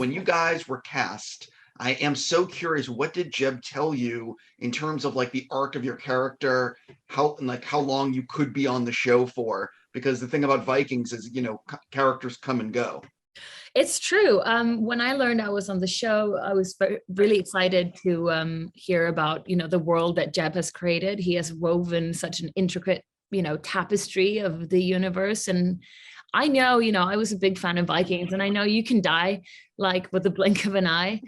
when you guys were cast, I am so curious, what did Jeb tell you in terms of like the arc of your character, how long you could be on the show for? Because the thing about Vikings is, characters come and go. It's true. When I learned I was on the show, I was really excited to hear about, the world that Jeb has created. He has woven such an intricate, tapestry of the universe. And I know, I was a big fan of Vikings, and I know you can die like with the blink of an eye.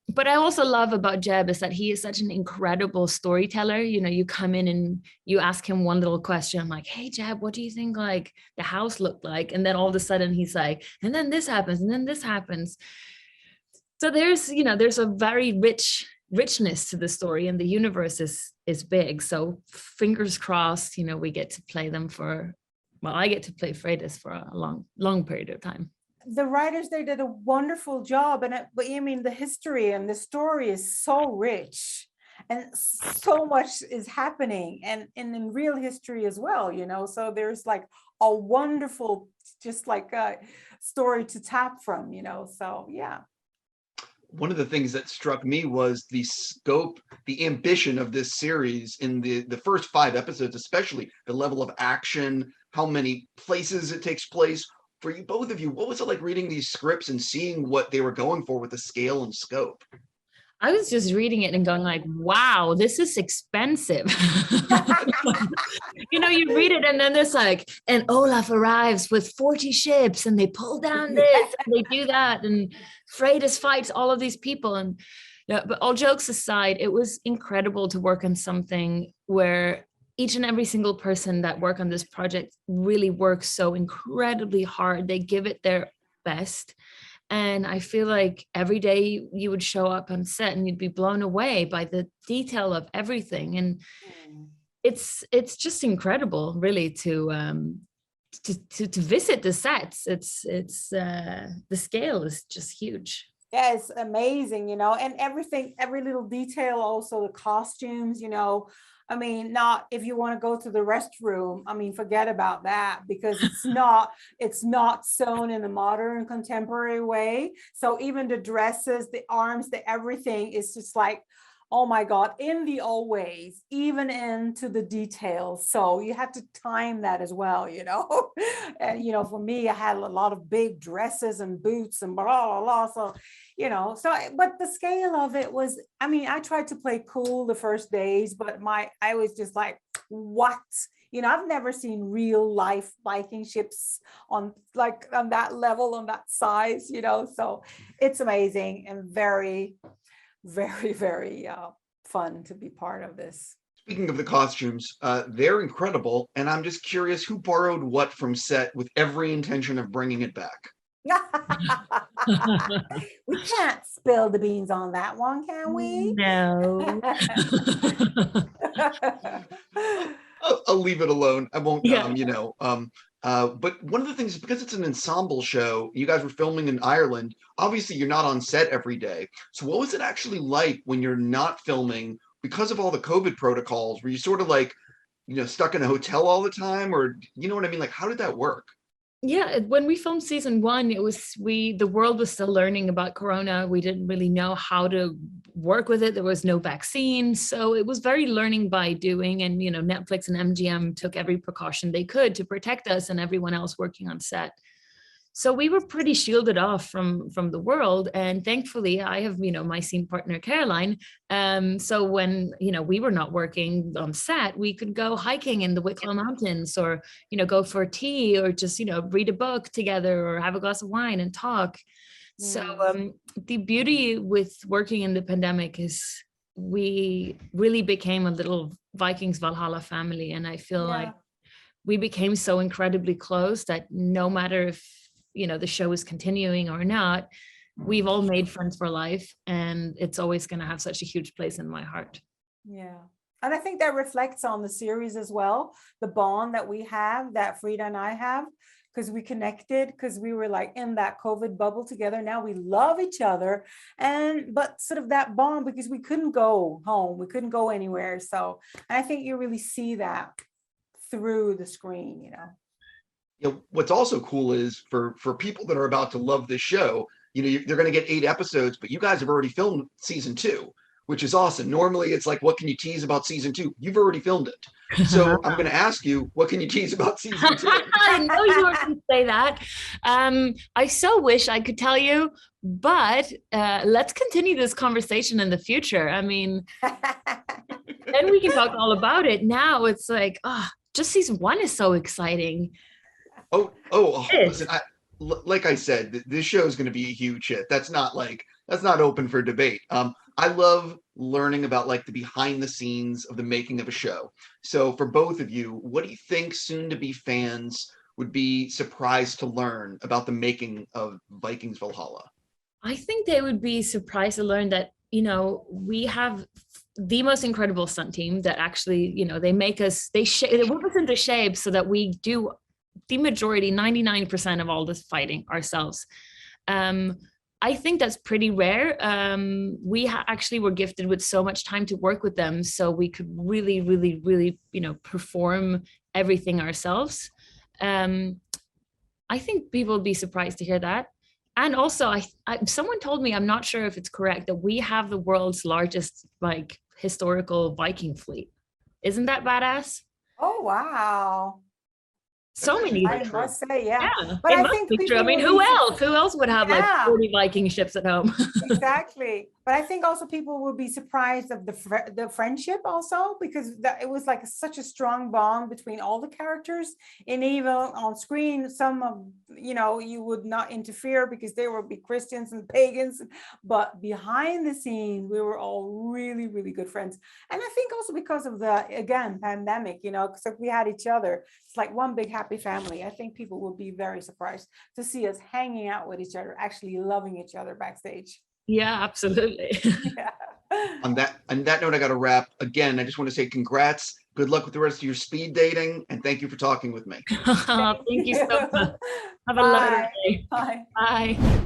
But I also love about Jeb is that he is such an incredible storyteller. You come in and you ask him one little question. I'm like, hey, Jeb, what do you think like the house looked like? And then all of a sudden he's like, and then this happens, and then this happens. So there's a very richness to the story, and the universe is big. So fingers crossed, we get to play them I get to play Freydís for a long period of time. The writers, they did a wonderful job, but I mean, the history and the story is so rich, and so much is happening, and in real history as well, so there's like a wonderful, just like a story to tap from, so yeah. One of the things that struck me was the scope, the ambition of this series in the first 5 episodes, especially the level of action, how many places it takes place. For you, both of you, what was it like reading these scripts and seeing what they were going for with the scale and scope? I was just reading it and going like, wow, this is expensive. You read it and then there's like, and Olaf arrives with 40 ships and they pull down this and they do that. And Freydís fights all of these people. And but all jokes aside, it was incredible to work on something where each and every single person that work on this project really works so incredibly hard. They give it their best. And I feel like every day you would show up on set and you'd be blown away by the detail of everything. And it's just incredible, really, to visit the sets. It's the scale is just huge. Yeah, it's amazing, and everything, every little detail, also the costumes, I mean, not if you want to go to the restroom, I mean, forget about that, because it's not sewn in a modern contemporary way. So even the dresses, the arms, the everything is just like, oh my God, in the old ways, even into the details. So you have to time that as well, and, for me, I had a lot of big dresses and boots and blah, blah, blah. So, but the scale of it was, I mean, I tried to play cool the first days, but I was just like, what? I've never seen real life Viking ships on that level, on that size, so it's amazing and very, very, very fun to be part of this. Speaking of the costumes, they're incredible, and I'm just curious who borrowed what from set with every intention of bringing it back. We can't spill the beans on that one, can we? No. I'll leave it alone. I won't, Yeah. But one of the things is because it's an ensemble show, you guys were filming in Ireland, obviously you're not on set every day. So what was it actually like when you're not filming because of all the COVID protocols? Were you sort of like, stuck in a hotel all the time, or you know what I mean? Like, how did that work? Yeah, when we filmed season 1, the world was still learning about Corona. We didn't really know how to work with it. There was no vaccine. So it was very learning by doing. And, Netflix and MGM took every precaution they could to protect us and everyone else working on set. So we were pretty shielded off from the world. And thankfully, I have, my scene partner, Caroline. So when, we were not working on set, we could go hiking in the Wicklow Mountains, or, go for tea, or just, read a book together, or have a glass of wine and talk. So the beauty with working in the pandemic is we really became a little Vikings Valhalla family. And I feel like we became so incredibly close that no matter if, the show is continuing or not, we've all made friends for life, and it's always going to have such a huge place in my heart. Yeah. And I think that reflects on the series as well, the bond that we have, that Frida and I have, because we connected, because we were like in that COVID bubble together. Now we love each other, but sort of that bond, because we couldn't go home, we couldn't go anywhere. So I think you really see that through the screen, What's also cool is for people that are about to love this show, they're going to get 8 episodes, but you guys have already filmed season 2, which is awesome. Normally it's like, what can you tease about season 2? You've already filmed it. So I'm going to ask you, what can you tease about season 2? I know you were going to say that. I so wish I could tell you, but let's continue this conversation in the future. I mean, then we can talk all about it. Now it's like, just season 1 is so exciting. Listen, like I said, this show is going to be a huge hit. That's not open for debate. I love learning about like the behind the scenes of the making of a show. So for both of you, what do you think soon to be fans would be surprised to learn about the making of Vikings Valhalla? I think they would be surprised to learn that, we have the most incredible stunt team that actually, they make us, they whip us into shape so that we do the majority, 99% of all this fighting ourselves. I think that's pretty rare. We actually were gifted with so much time to work with them, so we could really, really, really, perform everything ourselves. I think people will be surprised to hear that. And also, someone told me, I'm not sure if it's correct, that we have the world's largest historical Viking fleet. Isn't that badass? Oh, wow. So many. I must say, yeah. But I think true. I mean, who else would have 40 Viking ships at home? Exactly. But I think also people will be surprised of the friendship also, because it was like such a strong bond between all the characters. And even on screen, some of, you would not interfere because they would be Christians and pagans. But behind the scenes, we were all really, really good friends. And I think also because of the, again, pandemic, because we had each other. It's like one big happy family. I think people will be very surprised to see us hanging out with each other, actually loving each other backstage. Yeah, absolutely. Yeah. On that note, I got to wrap. Again, I just want to say congrats. Good luck with the rest of your speed dating, and thank you for talking with me. Thank you so much. Have a lovely day. Bye. Bye.